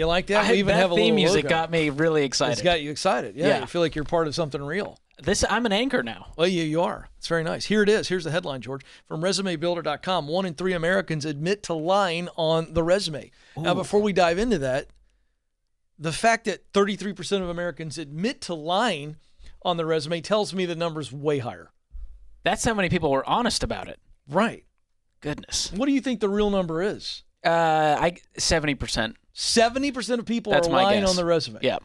You like that? We even that have a theme little music logo. got me really excited. It's got you excited. Yeah, you feel like you're part of something real. I'm an anchor now. Well, you are. It's very nice. Here it is. Here's the headline, George. From ResumeBuilder.com, 1 in 3 Americans admit to lying on the resume. Ooh. Now, before we dive into that, the fact that 33% of Americans admit to lying on the resume tells me the number's way higher. That's how many people were honest about it. Right. Goodness. What do you think the real number is? 70%. 70% of people are lying on the resume. Yeah.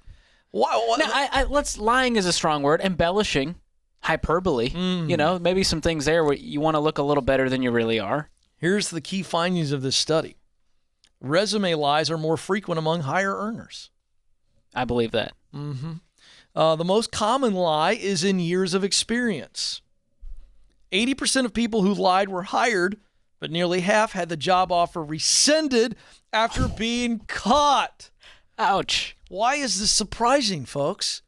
Why? Now, lying is a strong word. Embellishing, hyperbole. Maybe some things there where you want to look a little better than you really are. Here's the key findings of this study. Resume lies are more frequent among higher earners. I believe that. Mm-hmm. The most common lie is in years of experience. 80% of people who lied were hired, but nearly half had the job offer rescinded after being caught. Ouch. Why is this surprising, folks?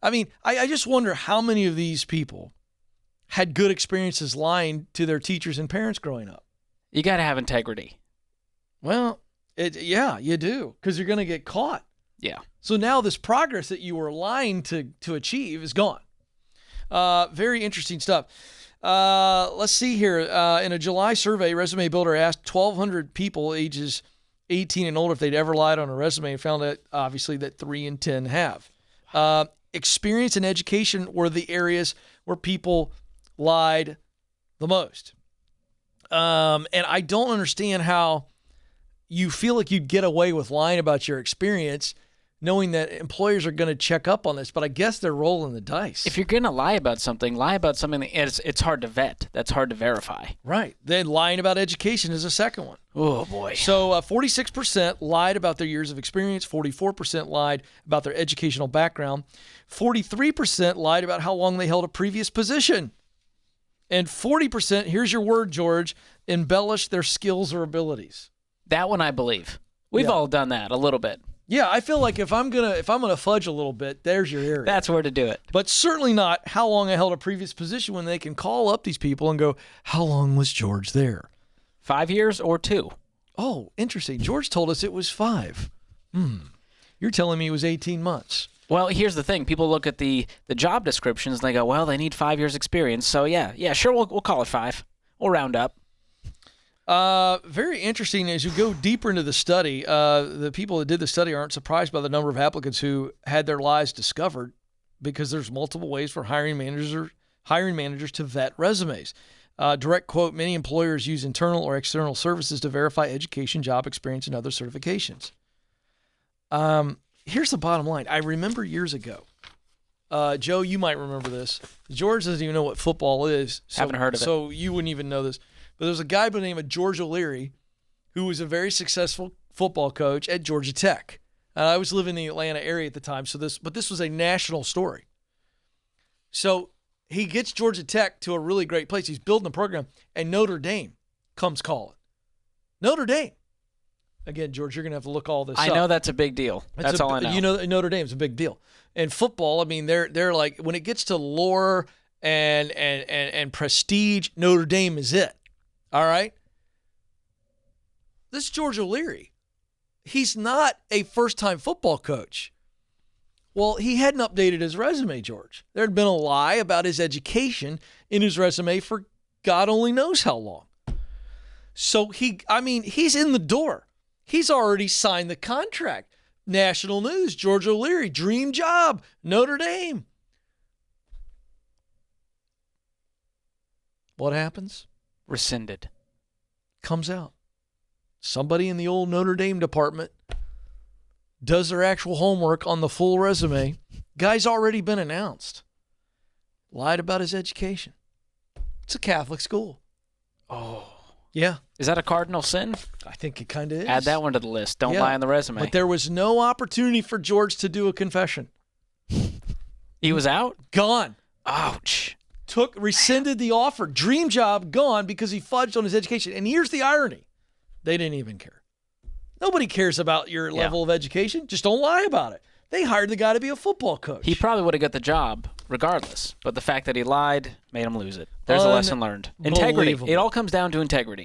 I mean, I just wonder how many of these people had good experiences lying to their teachers and parents growing up. You got to have integrity. Well, you do, because you're going to get caught. Yeah. So now this progress that you were lying to achieve is gone. Very interesting stuff. Let's see here. In a July survey, Resume Builder asked 1,200 people ages 18 and older if they'd ever lied on a resume, and found that obviously that 3 in 10 have. Experience and education were the areas where people lied the most. And I don't understand how you feel like you'd get away with lying about your experience, knowing that employers are going to check up on this, but I guess they're rolling the dice. If you're going to lie about something that it's hard to vet. That's hard to verify. Right. Then lying about education is a second one. Oh, boy. So 46% lied about their years of experience. 44% lied about their educational background. 43% lied about how long they held a previous position. And 40%, here's your word, George, embellished their skills or abilities. That one I believe. We've all done that a little bit. Yeah, I feel like if I'm gonna fudge a little bit, there's your area. That's where to do it. But certainly not how long I held a previous position, when they can call up these people and go, how long was George there? 5 years or 2? Oh, interesting. George told us it was 5. You're telling me it was 18 months. Well, here's the thing. People look at the job descriptions and they go, well, they need 5 years experience. So yeah, sure, we'll call it 5. We'll round up. Very interesting. As you go deeper into the study, the people that did the study aren't surprised by the number of applicants who had their lies discovered, because there's multiple ways for hiring managers to vet resumes. Direct quote, many employers use internal or external services to verify education, job experience, and other certifications. Here's the bottom line. I remember years ago, Joe, you might remember this. George doesn't even know what football is. Haven't heard of it. So you wouldn't even know this. But there's a guy by the name of George O'Leary who was a very successful football coach at Georgia Tech. I was living in the Atlanta area at the time, but this was a national story. So he gets Georgia Tech to a really great place. He's building a program, and Notre Dame comes calling. Notre Dame. Again, George, you're going to have to look all this up. I know that's a big deal. That's all I know. You know, Notre Dame's a big deal. And football, I mean, they're like, when it gets to lore and prestige, Notre Dame is it. All right? This George O'Leary, he's not a first-time football coach. Well, he hadn't updated his resume, George. There had been a lie about his education in his resume for God only knows how long. So he's in the door. He's already signed the contract. National news, George O'Leary, dream job, Notre Dame. What happens? Rescinded. Comes out. Somebody in the old Notre Dame department does their actual homework on the full resume. Guy's already been announced. Lied about his education. It's a Catholic school. Oh. Yeah. Is that a cardinal sin? I think it kind of is. Add that one to the list. Don't lie on the resume. But there was no opportunity for George to do a confession. He was out? Gone. Ouch. Rescinded the offer. Dream job gone because he fudged on his education. And here's the irony. They didn't even care. Nobody cares about your level of education. Just don't lie about it. They hired the guy to be a football coach. He probably would have got the job regardless. But the fact that he lied made him lose it. There's a lesson learned. Integrity. It all comes down to integrity.